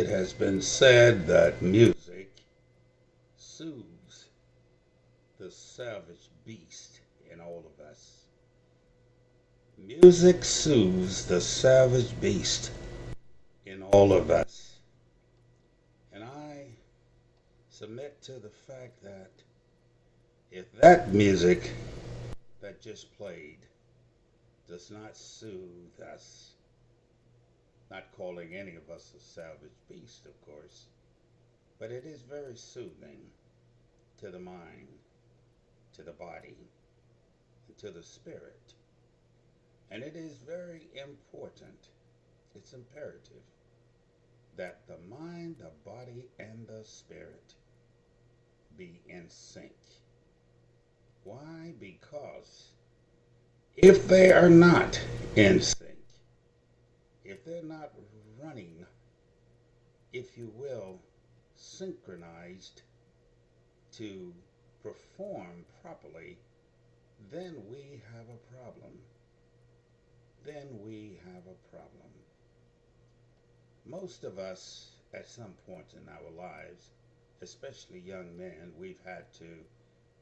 has been said that music soothes the savage beast in all of us. Music soothes the savage beast in all of us. And I submit to the fact that if that music that just played does not soothe us, not calling any of us a savage beast, of course, but it is very soothing to the mind, to the body, and to the spirit. And it is very important, it's imperative, that the mind, the body, and the spirit be in sync. Why? Because if they are not in sync, if they're not running, if you will, synchronized to perform properly, then we have a problem. Then we have a problem. Most of us, at some point in our lives, especially young men, we've had to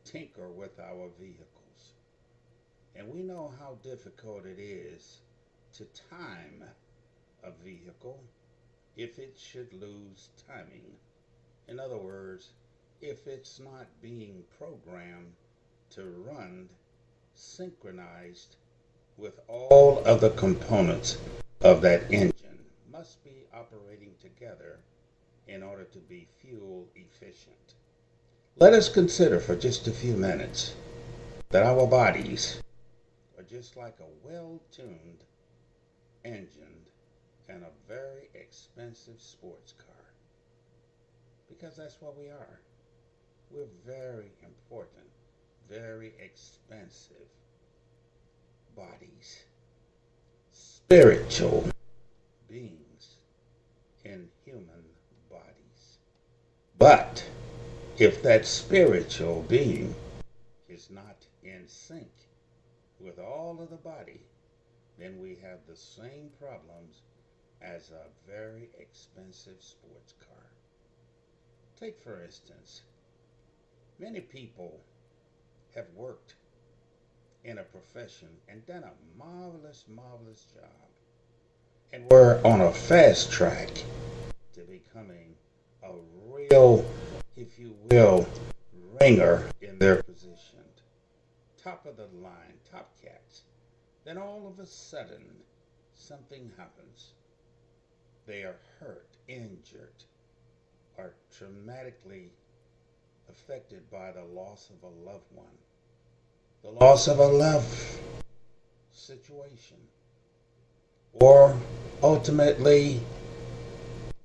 tinker with our vehicles. And we know how difficult it is to time a vehicle if it should lose timing. In other words, if it's not being programmed to run synchronized with all of the components of that engine, must be operating together in order to be fuel efficient. Let us consider for just a few minutes that our bodies are just like a well-tuned engine and a very expensive sports car. Because that's what we are. We're very important, very expensive bodies, spiritual beings in human bodies. But if that spiritual being is not in sync with all of the body, then we have the same problems as a very expensive sports car. Take, for instance, many people have worked in a profession and done a marvelous, marvelous job, and were on a fast track to becoming a real, if you will, ringer in their position, top of the line, top cats. Then all of a sudden, something happens. They are hurt, injured, or traumatically affected by the loss of a loved one, the loss of a love situation, or ultimately,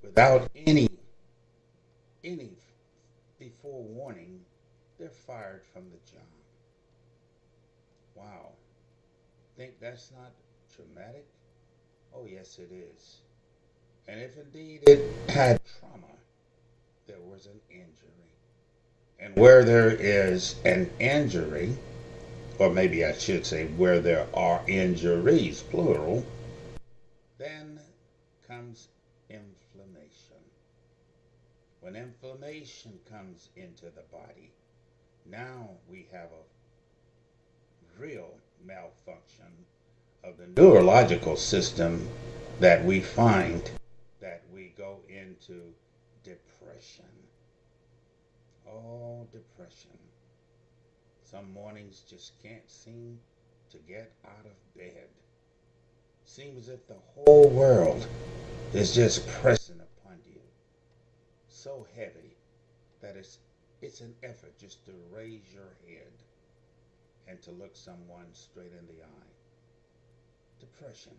without any before warning, they're fired from the job. Wow. Think that's not traumatic? Oh, yes, it is. And if indeed it had trauma, there was an injury. And where there is an injury, or maybe I should say where there are injuries, plural, then comes inflammation. When inflammation comes into the body, now we have a real malfunction of the neurological system that we find that we go into depression. Oh, depression. Some mornings just can't seem to get out of bed. Seems as if the whole world is just pressing upon you. So heavy that it's an effort just to raise your head and to look someone straight in the eye. Depression.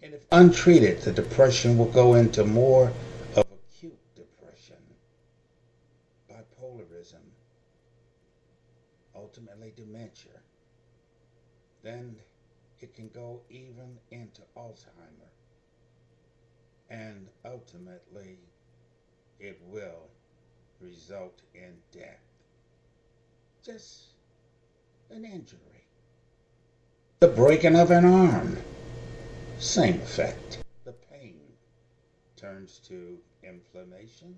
And if untreated, the depression will go into more of acute depression, bipolarism, ultimately dementia. Then it can go even into Alzheimer. And ultimately, it will result in death. Just an injury. The breaking of an arm. Same effect. The pain turns to inflammation.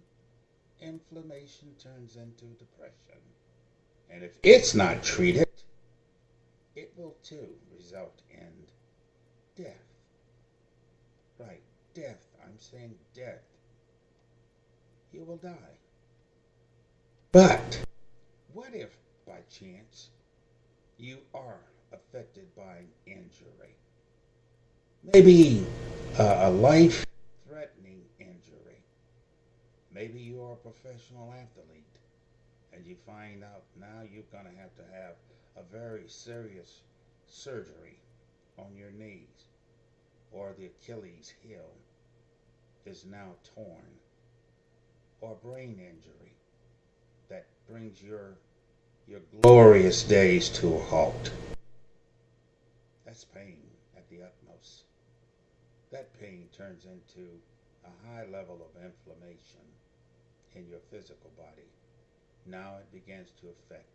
Inflammation turns into depression. And if it's not treated, it will too result in death. Right, death. I'm saying death. You will die. But what if by chance you are affected by an injury? Maybe a life-threatening injury. Maybe you are a professional athlete and you find out now you're going to have a very serious surgery on your knees, or the Achilles heel is now torn, or brain injury that brings your glorious days to a halt. That's pain at the utmost. That pain turns into a high level of inflammation in your physical body. Now it begins to affect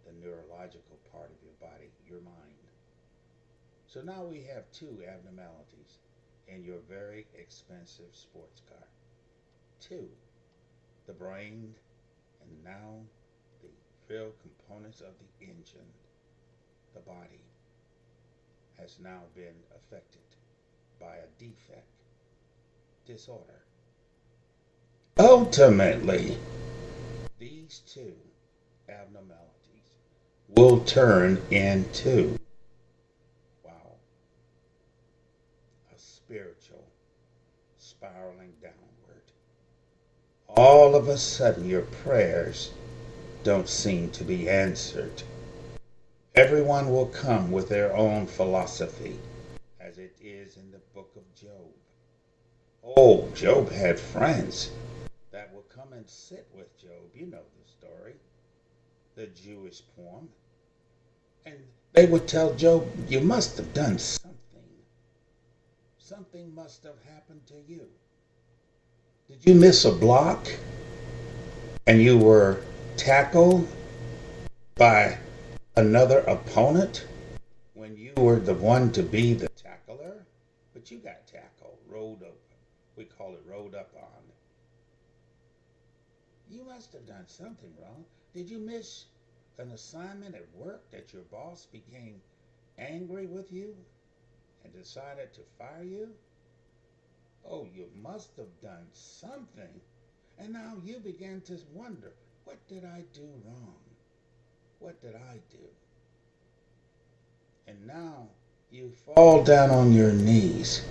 the neurological part of your body, your mind. So now we have two abnormalities in your very expensive sports car. Two, the brain, and now the real components of the engine, the body, has now been affected by a defect, disorder. Ultimately, these two abnormalities will turn into, wow, a spiritual spiraling downward. All of a sudden, your prayers don't seem to be answered. Everyone will come with their own philosophy, as it is in the book of Job. Oh, Job had friends that will come and sit with Job. You know the story, the Jewish poem. And they would tell Job, you must have done something. Something must have happened to you. Did you miss a block and you were tackled by another opponent when you were the one to be the tackler? But you got tackled, rolled up. We call it rolled up on. You must have done something wrong. Did you miss an assignment at work that your boss became angry with you and decided to fire you? Oh, you must have done something. And now you begin to wonder, what did I do wrong? What did I do? And now you fall down on your knees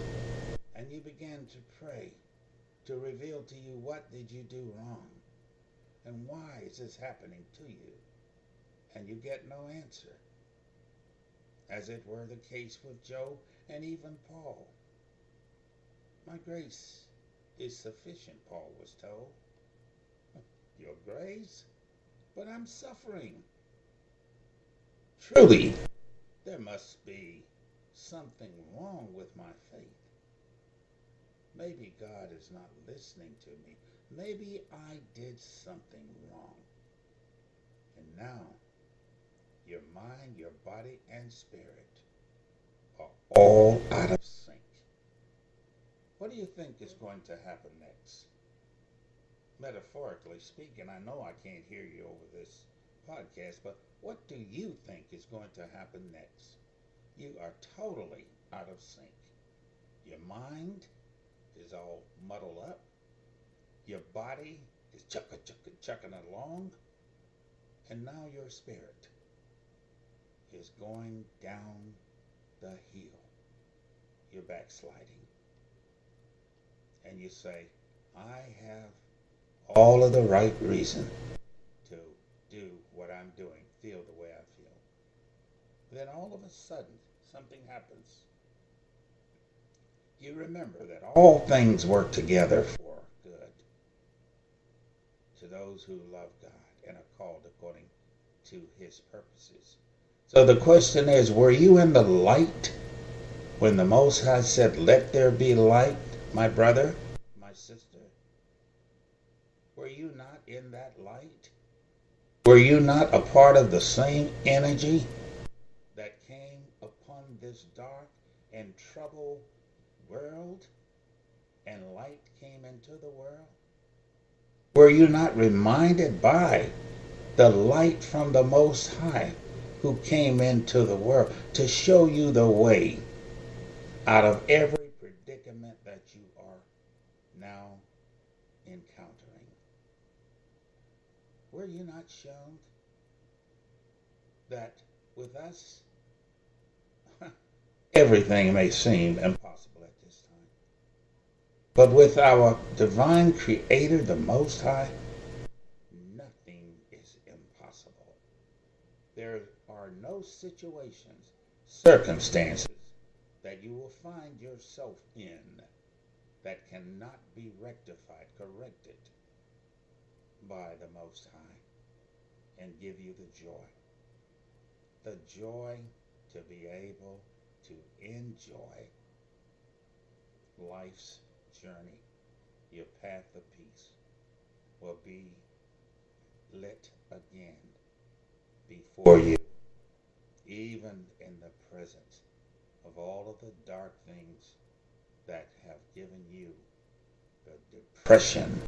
and you begin to pray to reveal to you, what did you do wrong? And why is this happening to you? And you get no answer. As it were the case with Job and even Paul. My grace is sufficient, Paul was told. Your grace? But I'm suffering. Truly, there must be something wrong with my faith. Maybe God is not listening to me. Maybe I did something wrong. And now, your mind, your body, and spirit are all out of sync. What do you think is going to happen next? Metaphorically speaking, I know I can't hear you over this podcast, but what do you think is going to happen next? You are totally out of sync. Your mind is all muddled up. Your body is chucking along. And now your spirit is going down the hill. You're backsliding. And you say, I have all of the right reason to do what I'm doing, feel the way I feel. Then all of a sudden, something happens. You remember that all things work together for good to those who love God and are called according to his purposes. So the question is, were you in the light when the Most High said, let there be light, my brother, my sister? Were you not in that light? Were you not a part of the same energy that came upon this dark and troubled world? and light came into the world? Were you not reminded by the light from the Most High who came into the world to show you the way out of every predicament that you are now encountering? Were you not shown that with us, everything may seem impossible at this time, but with our divine Creator, the Most High, nothing is impossible. There are no situations, circumstances that you will find yourself in that cannot be rectified, corrected by the Most High and give you the joy. The joy to be able to enjoy life's journey. Your path of peace will be lit again before you, even in the presence of all of the dark things that have given you the depression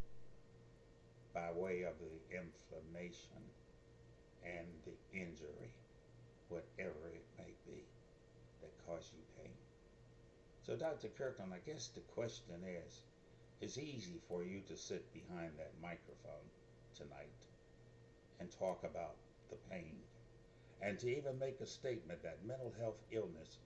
by way of the inflammation and the injury, whatever it may be that caused you pain. So Dr. Kirkland, I guess the question is, it's easy for you to sit behind that microphone tonight and talk about the pain, and to even make a statement that mental health illness